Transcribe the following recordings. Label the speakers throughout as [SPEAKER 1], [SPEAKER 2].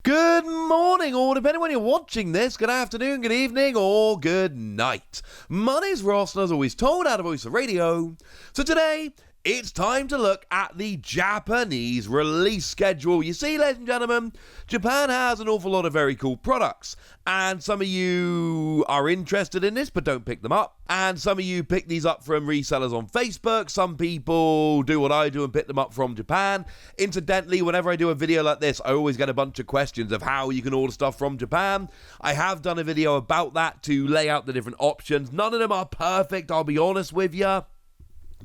[SPEAKER 1] Good morning, or depending when you're watching this, good afternoon, good evening, or good night. My name's Ross, and as always told out of Voice of Radio. So today, it's time to look at the Japanese release schedule. You see, ladies and gentlemen, Japan has an awful lot of very cool products, and some of you are interested in this but don't pick them up, and some of you pick these up from resellers on Facebook. Some people do what I do and pick them up from Japan. Incidentally, whenever I do a video like this, I always get a bunch of questions of how you can order stuff from Japan. I have done a video about that to lay out the different options. None of them are perfect, I'll be honest with you,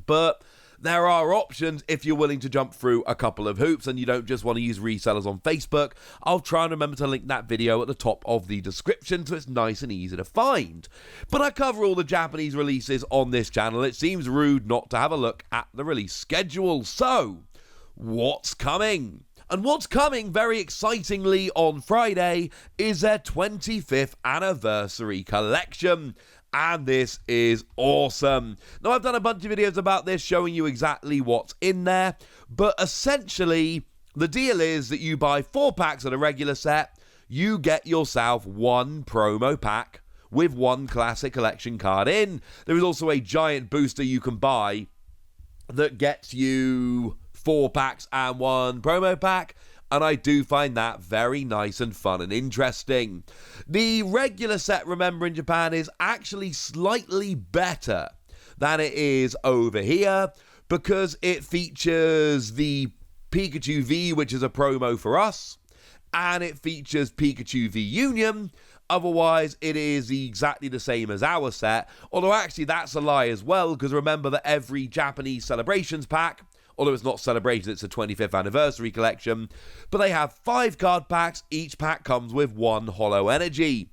[SPEAKER 1] but there are options if you're willing to jump through a couple of hoops and you don't just want to use resellers on Facebook. I'll try and remember to link that video at the top of the description so it's nice and easy to find. But I cover all the Japanese releases on this channel. It seems rude not to have a look at the release schedule. So, what's coming? And what's coming, very excitingly, on Friday is their 25th anniversary collection. And this is awesome. Now, I've done a bunch of videos about this showing you exactly what's in there, but essentially, the deal is that you buy 4 packs of a regular set, you get yourself 1 promo pack with 1 classic collection card in. There is also a giant booster you can buy that gets you 4 packs and 1 promo pack, and I do find that very nice and fun and interesting. The regular set, remember, in Japan is actually slightly better than it is over here because it features the Pikachu V, which is a promo for us, and it features Pikachu V Union. Otherwise, it is exactly the same as our set, although actually that's a lie as well, because remember that every Japanese Celebrations pack, although it's not Celebrations, it's a 25th anniversary collection, but they have 5 card packs. Each pack comes with 1 Holo Energy.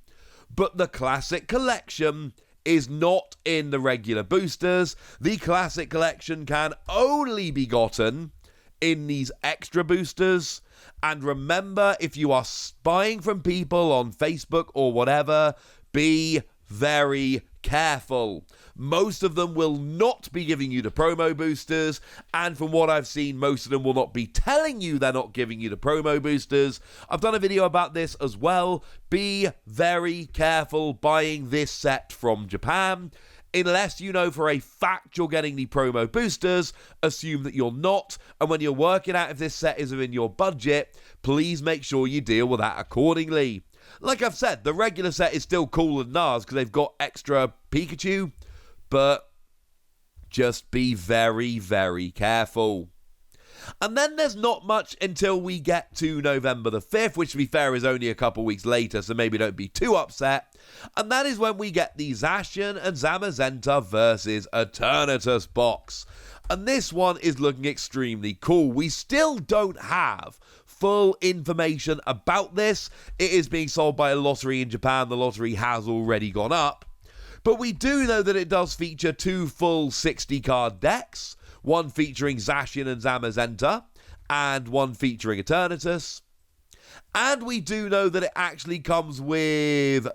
[SPEAKER 1] But the Classic Collection is not in the regular boosters. The Classic Collection can only be gotten in these extra boosters. And remember, if you are buying from people on Facebook or whatever, be very careful. Most of them will not be giving you the promo boosters, and from what I've seen, most of them will not be telling you they're not giving you the promo boosters. I've done a video about this as well. Be very careful buying this set from Japan. Unless you know for a fact you're getting the promo boosters, assume that you're not, and when you're working out if this set is within your budget, please make sure you deal with that accordingly. Like I've said, the regular set is still cool and NAS because they've got extra Pikachu, but just be very, very careful. And then there's not much until we get to November the 5th, which to be fair is only a couple weeks later, so maybe don't be too upset. And that is when we get the Zacian and Zamazenta versus Eternatus box. And this one is looking extremely cool. We still don't have full information about this. It is being sold by a lottery in Japan. The lottery has already gone up. But we do know that it does feature 2 full 60 card decks. One featuring Zacian and Zamazenta, and one featuring Eternatus. And we do know that it actually comes with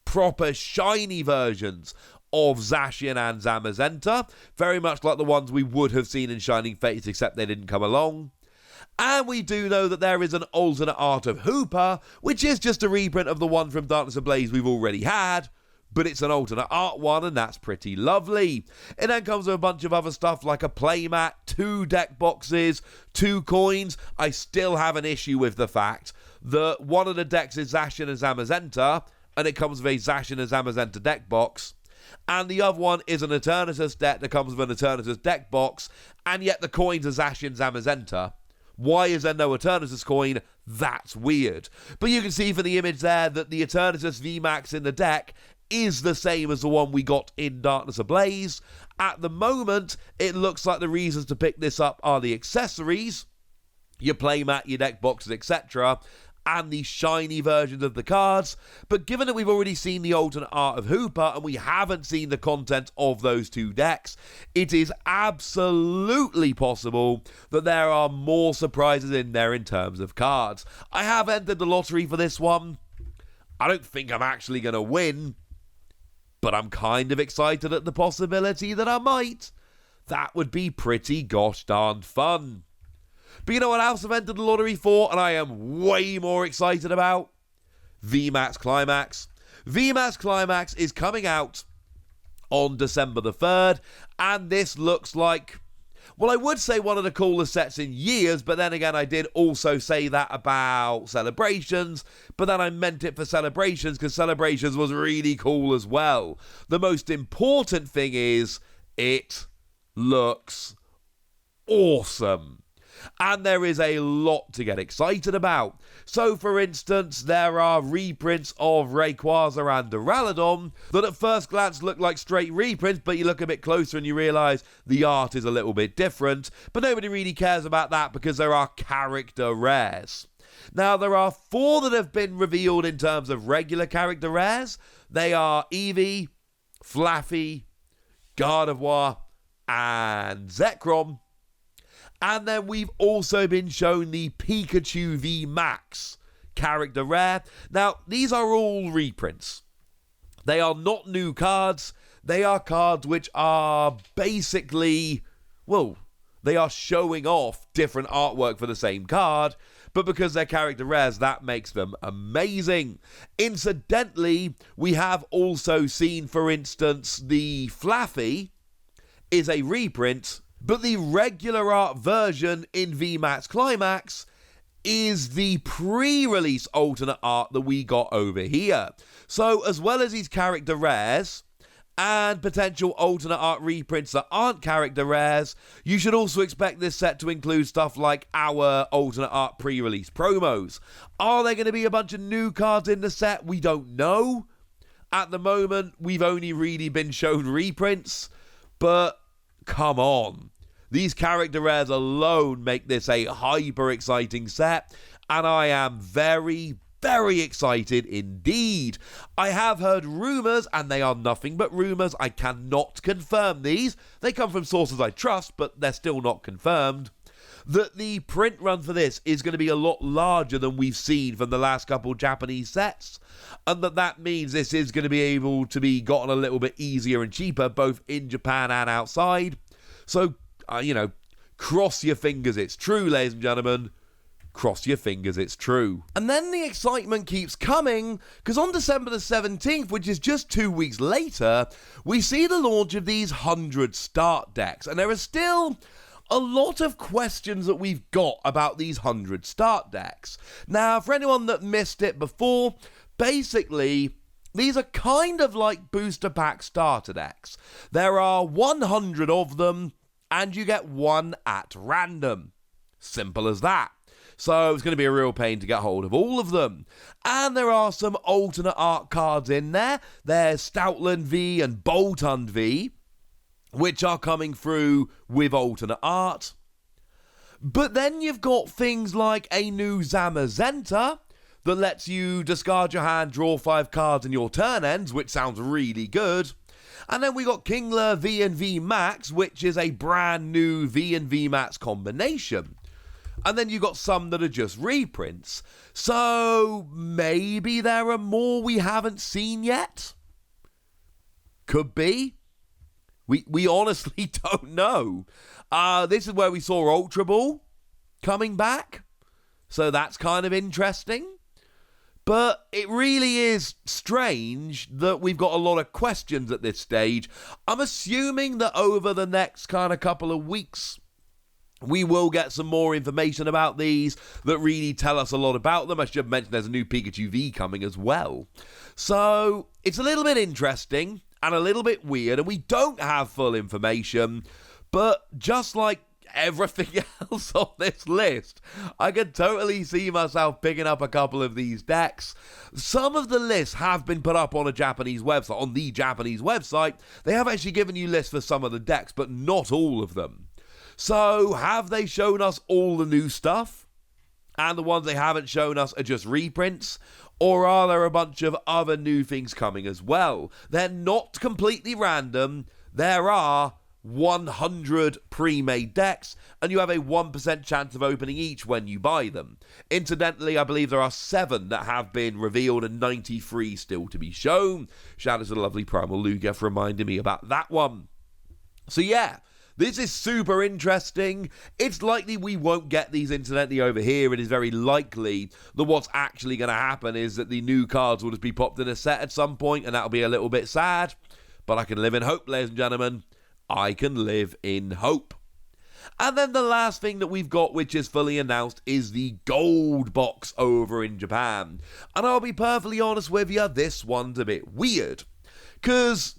[SPEAKER 1] proper shiny versions of Zacian and Zamazenta, very much like the ones we would have seen in Shining Fates, except they didn't come along. And we do know that there is an alternate art of Hooper, which is just a reprint of the one from Darkness Ablaze we've already had, but it's an alternate art one, and that's pretty lovely. It then comes with a bunch of other stuff like a playmat, 2 deck boxes, 2 coins. I still have an issue with the fact that one of the decks is Zacian and Zamazenta, and it comes with a Zacian and Zamazenta deck box. And the other one is an Eternatus deck that comes with an Eternatus deck box, and yet the coins are Zacian Zamazenta. Why is there no Eternatus coin? That's weird. But you can see from the image there that the Eternatus VMAX in the deck is the same as the one we got in Darkness Ablaze. At the moment, it looks like the reasons to pick this up are the accessories, your playmat, your deck boxes, etc., and the shiny versions of the cards. But given that we've already seen the alternate art of Hooper and we haven't seen the content of those 2 decks, it is absolutely possible that there are more surprises in there in terms of cards. I have entered the lottery for this one. I don't think I'm actually going to win, but I'm kind of excited at the possibility that I might. That would be pretty gosh darn fun. But you know what else I've entered the lottery for, and I am way more excited about? VMAX Climax. VMAX Climax is coming out on December the 3rd, and this looks like, well, I would say one of the coolest sets in years, but then again, I did also say that about Celebrations, but then I meant it for Celebrations because Celebrations was really cool as well. The most important thing is it looks awesome. And there is a lot to get excited about. So, for instance, there are reprints of Rayquaza and Duraludon that at first glance look like straight reprints, but you look a bit closer and you realise the art is a little bit different. But nobody really cares about that because there are character rares. Now, there are 4 that have been revealed in terms of regular character rares. They are Eevee, Flaffy, Gardevoir, and Zekrom. And then we've also been shown the Pikachu V Max character rare. Now, these are all reprints. They are not new cards. They are cards which are basically, well, they are showing off different artwork for the same card. But because they're character rares, that makes them amazing. Incidentally, we have also seen, for instance, the Flaffy is a reprint, but the regular art version in VMAX Climax is the pre-release alternate art that we got over here. So as well as these character rares and potential alternate art reprints that aren't character rares, you should also expect this set to include stuff like our alternate art pre-release promos. Are there going to be a bunch of new cards in the set? We don't know. At the moment, we've only really been shown reprints, but come on. These character rares alone make this a hyper exciting set, and I am very, very excited indeed. I have heard rumours, and they are nothing but rumours. I cannot confirm these. They come from sources I trust, but they're still not confirmed. That the print run for this is going to be a lot larger than we've seen from the last couple Japanese sets, and that means this is going to be able to be gotten a little bit easier and cheaper, both in Japan and outside. So, cross your fingers it's true, ladies and gentlemen. Cross your fingers it's true. And then the excitement keeps coming, because on December the 17th, which is just 2 weeks later, we see the launch of these 100 start decks. And there are still a lot of questions that we've got about these 100 start decks. Now, for anyone that missed it before, basically, these are kind of like booster pack starter decks. There are 100 of them, and you get one at random. Simple as that. So it's going to be a real pain to get hold of all of them. And there are some alternate art cards in there. There's Stoutland V and Boltund V, which are coming through with alternate art. But then you've got things like a new Zamazenta that lets you discard your hand, draw 5 cards, and your turn ends, which sounds really good. And then we got Kingler V and V Max, which is a brand new V and V Max combination. And then you got some that are just reprints. So maybe there are more we haven't seen yet? Could be. We honestly don't know. This is where we saw Ultra Ball coming back. So that's kind of interesting. But it really is strange that we've got a lot of questions at this stage. I'm assuming that over the next kind of couple of weeks, we will get some more information about these that really tell us a lot about them. I should have mentioned there's a new Pikachu V coming as well. So it's a little bit interesting and a little bit weird, and we don't have full information. But just like everything else on this list, I can totally see myself picking up a couple of these decks. Some of the lists have been put up on a Japanese website, on the Japanese website. They have actually given you lists for some of the decks, but not all of them. So have they shown us all the new stuff? And the ones they haven't shown us are just reprints? Or are there a bunch of other new things coming as well? They're not completely random. There are 100 pre-made decks, and you have a 1% chance of opening each when you buy them. Incidentally, I believe there are 7 that have been revealed and 93 still to be shown. Shout out to the lovely Primal Lugia for reminding me about that one. So yeah, This is super interesting. It's likely we won't get these incidentally over here. It is very likely that what's actually going to happen is that the new cards will just be popped in a set at some point, and that'll be a little bit sad. But I can live in hope, ladies and gentlemen. I can live in hope. And then the last thing that we've got, which is fully announced, is the gold box over in Japan. And I'll be perfectly honest with you, this one's a bit weird. Because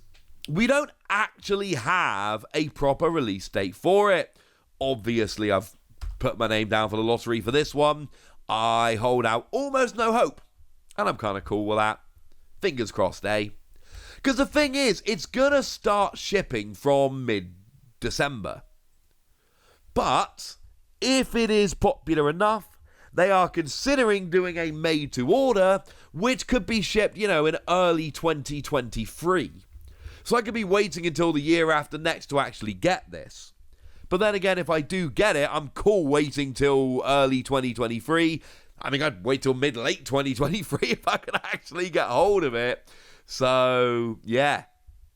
[SPEAKER 1] we don't actually have a proper release date for it. Obviously, I've put my name down for the lottery for this one. I hold out almost no hope. And I'm kind of cool with that. Fingers crossed, eh? Because the thing is, it's going to start shipping from mid-December. But if it is popular enough, they are considering doing a made-to-order, which could be shipped, in early 2023. So I could be waiting until the year after next to actually get this. But then again, if I do get it, I'm cool waiting till early 2023. I mean, I'd wait till mid-late 2023 if I could actually get hold of it. So, yeah.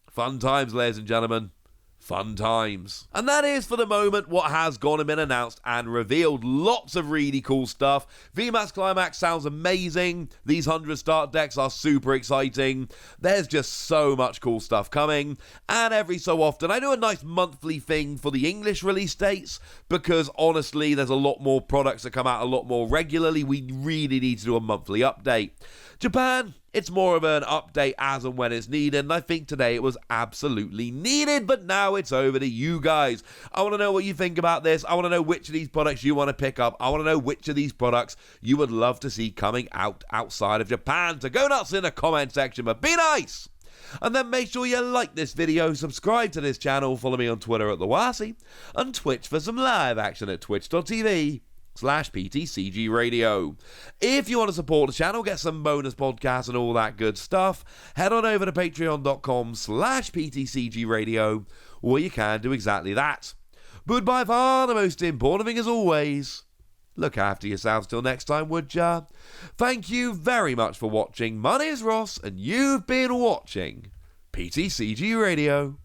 [SPEAKER 1] Fun times, ladies and gentlemen. Fun times. And that is, for the moment, what has gone and been announced and revealed. Lots of really cool stuff. VMAX Climax sounds amazing. These 100 start decks are super exciting. There's just so much cool stuff coming. And every so often, I do a nice monthly thing for the English release dates, because honestly, there's a lot more products that come out a lot more regularly. We really need to do a monthly update. Japan, it's more of an update as and when it's needed, and I think today it was absolutely needed, but now it's over to you guys. I want to know what you think about this. I want to know which of these products you want to pick up. I want to know which of these products you would love to see coming out outside of Japan. So go nuts in the comment section, but be nice! And then make sure you like this video, subscribe to this channel, follow me on Twitter at TheWasi, and Twitch for some live action at twitch.tv/PTCG Radio. If you want to support the channel, get some bonus podcasts and all that good stuff, head on over to patreon.com/PTCG Radio, where you can do exactly that. But by far the most important thing, as always, look after yourselves till next time, would ya? Thank you very much for watching. My name is Ross, and you've been watching PTCG Radio.